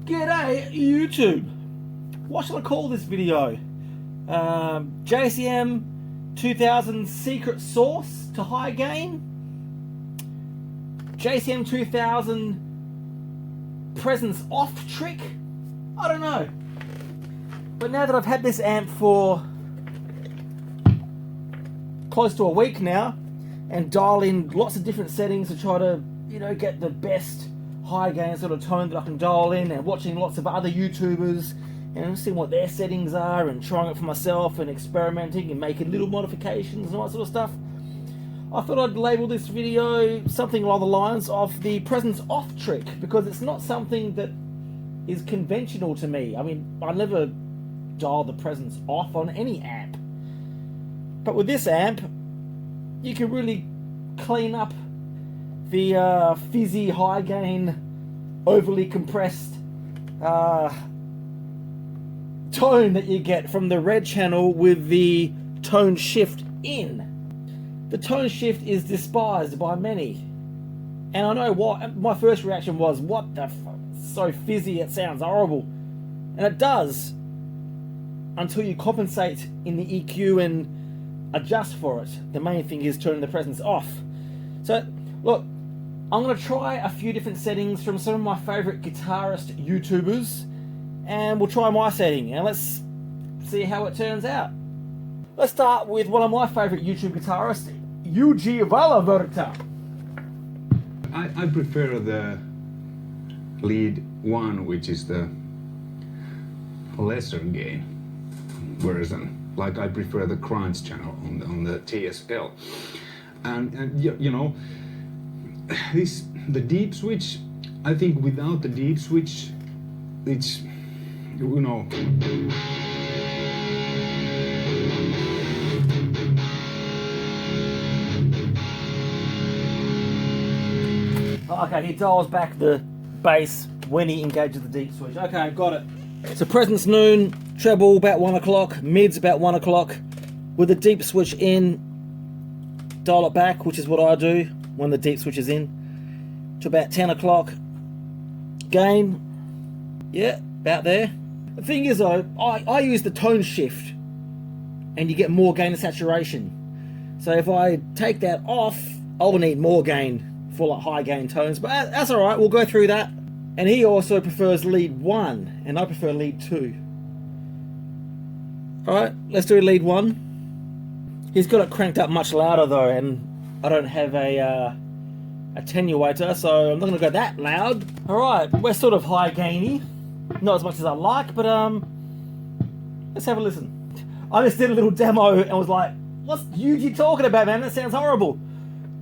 G'day YouTube! What shall I call this video? JCM 2000 secret sauce to high gain? JCM 2000 presence off trick? I don't know. But now that I've had this amp for close to a week now and dial in lots of different settings to try to, get the best high gain sort of tone that I can dial in, and watching lots of other YouTubers and seeing what their settings are and trying it for myself and experimenting and making little modifications and all that sort of stuff, I thought I'd label this video something along the lines of the presence off trick, because it's not something that is conventional to me. I mean, I never dial the presence off on any amp, but with this amp you can really clean up the fizzy high gain overly compressed tone that you get from the red channel with the tone shift in. The tone shift is despised by many, and I know what. My first reaction was, what the fuck, so fizzy, it sounds horrible. And it does, until you compensate in the EQ and adjust for it. The main thing is turning the presence off. So look, I'm going to try a few different settings from some of my favourite guitarist YouTubers, and we'll try my setting and let's see how it turns out. Let's start with one of my favourite YouTube guitarists, UG Valaverta. I prefer the lead one, which is the lesser gain version. Like, I prefer the crunch channel on the TSL, and the deep switch. I think without the deep switch, it's Okay, he dials back the bass when he engages the deep switch. Okay, got it. So presence noon, treble about 1 o'clock, mids about 1 o'clock. With the deep switch in, dial it back, which is what I do when the deep switch is in, to about 10 o'clock. Gain, yeah, about there. The thing is though, I use the tone shift and you get more gain and saturation. So if I take that off, I'll need more gain for like high gain tones, but that's alright, we'll go through that. And he also prefers lead 1 and I prefer lead 2. Alright, let's do lead 1. He's got it cranked up much louder though, and I don't have a attenuator, so I'm not going to go that loud. Alright, we're sort of high gainy, not as much as I like, but let's have a listen. I just did a little demo and was like, what's Yuji talking about, man? That sounds horrible.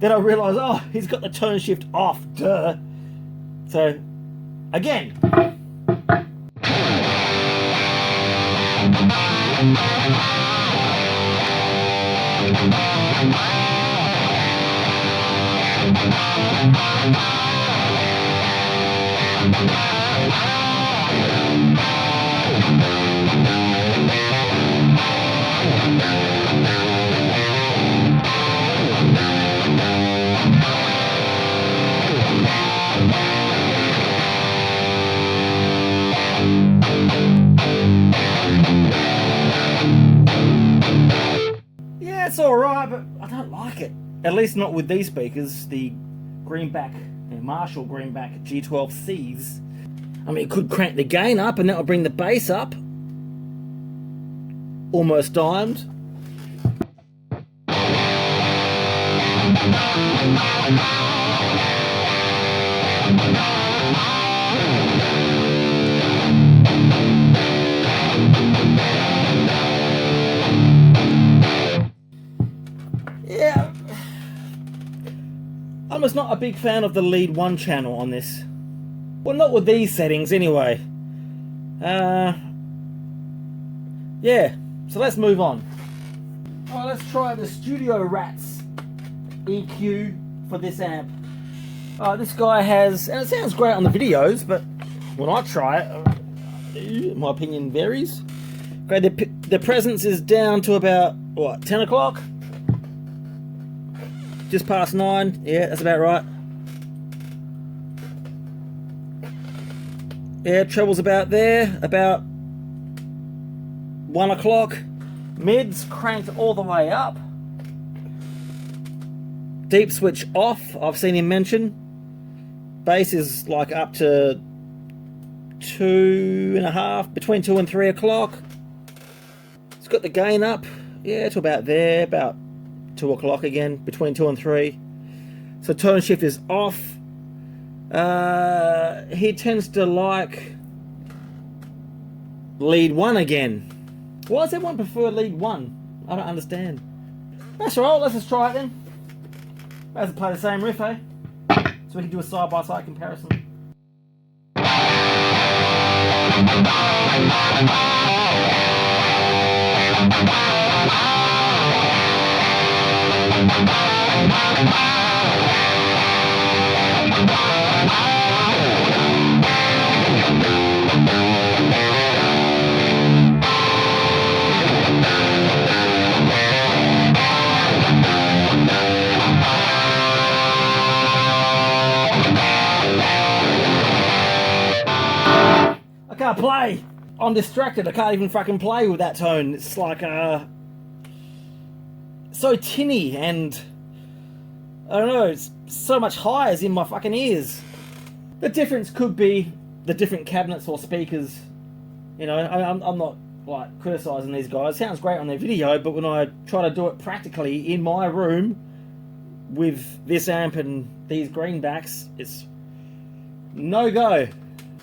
Then I realised, oh, he's got the tone shift off, duh. So, again. Yeah, it's alright, but I don't like it. At least not with these speakers, the Greenback, Marshall Greenback G12Cs. I mean, it could crank the gain up and that will bring the bass up. Almost dimed. Yeah, I'm just not a big fan of the lead 1 channel on this. Well, not with these settings anyway. Yeah, so let's move on. Alright, let's try the Studio Rats EQ for this amp. This guy has, and it sounds great on the videos, but when I try it, my opinion varies. Okay, the presence is down to about, what, 10 o'clock? Just past 9, yeah, that's about right. Yeah, treble's about there, about 1 o'clock. Mids cranked all the way up. Deep switch off, I've seen him mention. Bass is like up to 2.5, between 2 and 3 o'clock. It's got the gain up, yeah, to about there, about 2 o'clock again, between 2 and 3. So tone shift is off. He tends to like lead 1 again. Why does everyone prefer lead 1? I don't understand. That's alright, let's just try it then. Might as well play the same riff, eh? So we can do a side-by-side comparison. I can't play. I'm distracted. I can't even fucking play with that tone. It's like so tinny, and I don't know, it's so much highs in my fucking ears. The difference could be the different cabinets or speakers. You know, I'm not like criticizing these guys. It sounds great on their video, but when I try to do it practically in my room with this amp and these greenbacks, it's no go.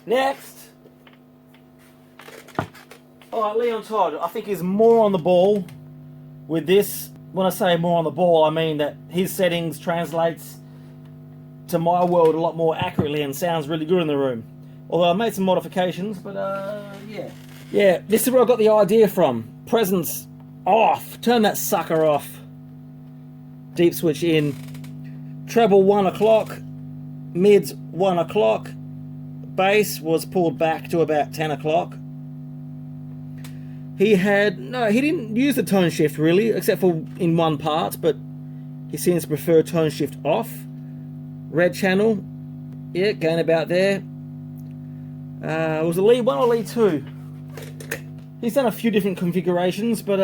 Next. Alright, Leon Todd, I think he's more on the ball with this. When I say more on the ball, I mean that his settings translates to my world a lot more accurately and sounds really good in the room. Although I made some modifications, but yeah. Yeah, this is where I got the idea from. Presence off. Turn that sucker off. Deep switch in. Treble 1 o'clock. Mids 1 o'clock. Bass was pulled back to about 10 o'clock. He didn't use the tone shift really, except for in one part, but he seems to prefer tone shift off. Red channel, yeah, gain about there. Was it lead 1 or lead 2? He's done a few different configurations, but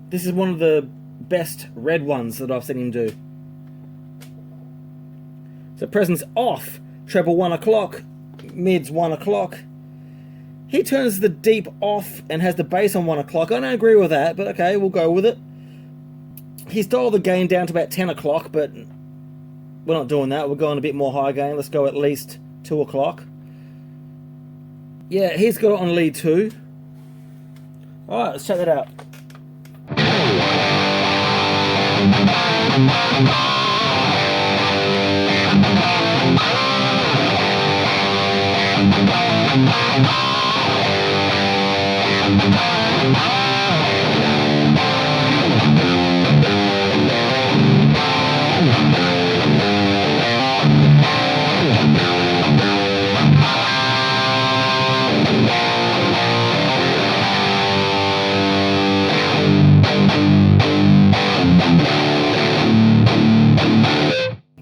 this is one of the best red ones that I've seen him do. So presence off, treble 1 o'clock, mids 1 o'clock. He turns the deep off and has the bass on 1 o'clock. I don't agree with that, but okay, we'll go with it. He's dialed the gain down to about 10 o'clock, but we're not doing that. We're going a bit more high gain. Let's go at least 2 o'clock. Yeah, he's got it on lead 2. Alright, let's check that out.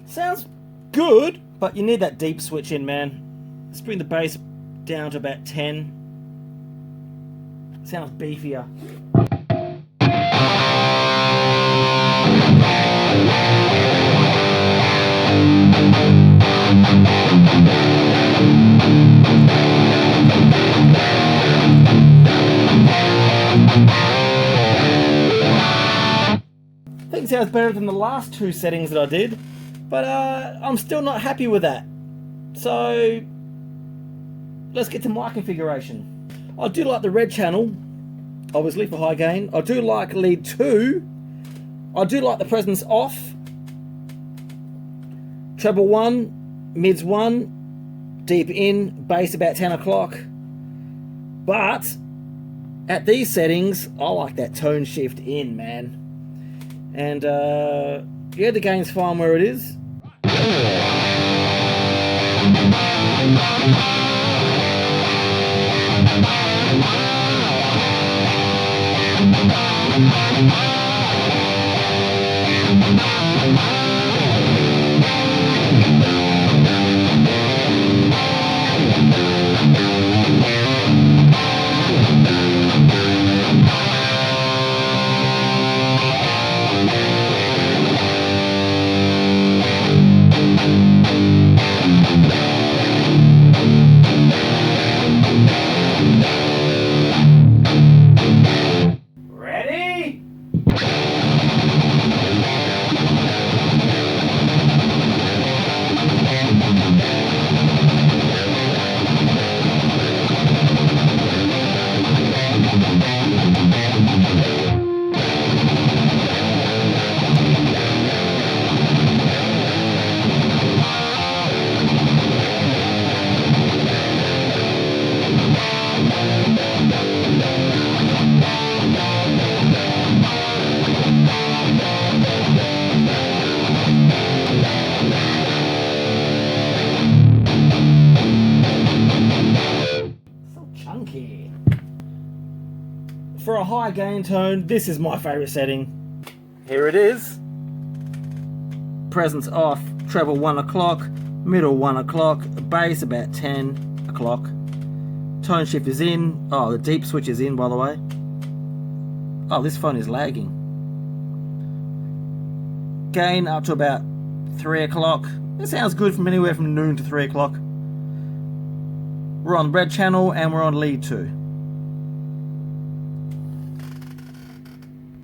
Sounds good, but you need that deep switch in, man. Let's bring the bass down to about 10. Sounds beefier. I think it sounds better than the last 2 settings that I did, but I'm still not happy with that. So let's get to my configuration. I do like the red channel, obviously for high gain. I do like lead 2. I do like the presence off. Treble 1, mids 1, deep in, bass about 10 o'clock. But at these settings, I like that tone shift in, man. And yeah, the gain's fine where it is. chunky. For a high gain tone, this is my favourite setting. Here it is. Presence off, treble 1 o'clock, middle 1 o'clock, bass about 10 o'clock. Tone shift is in. Oh, the deep switch is in, by the way. Oh, this phone is lagging. Gain up to about 3 o'clock. It sounds good from anywhere from noon to 3 o'clock. We're on red channel and we're on lead 2.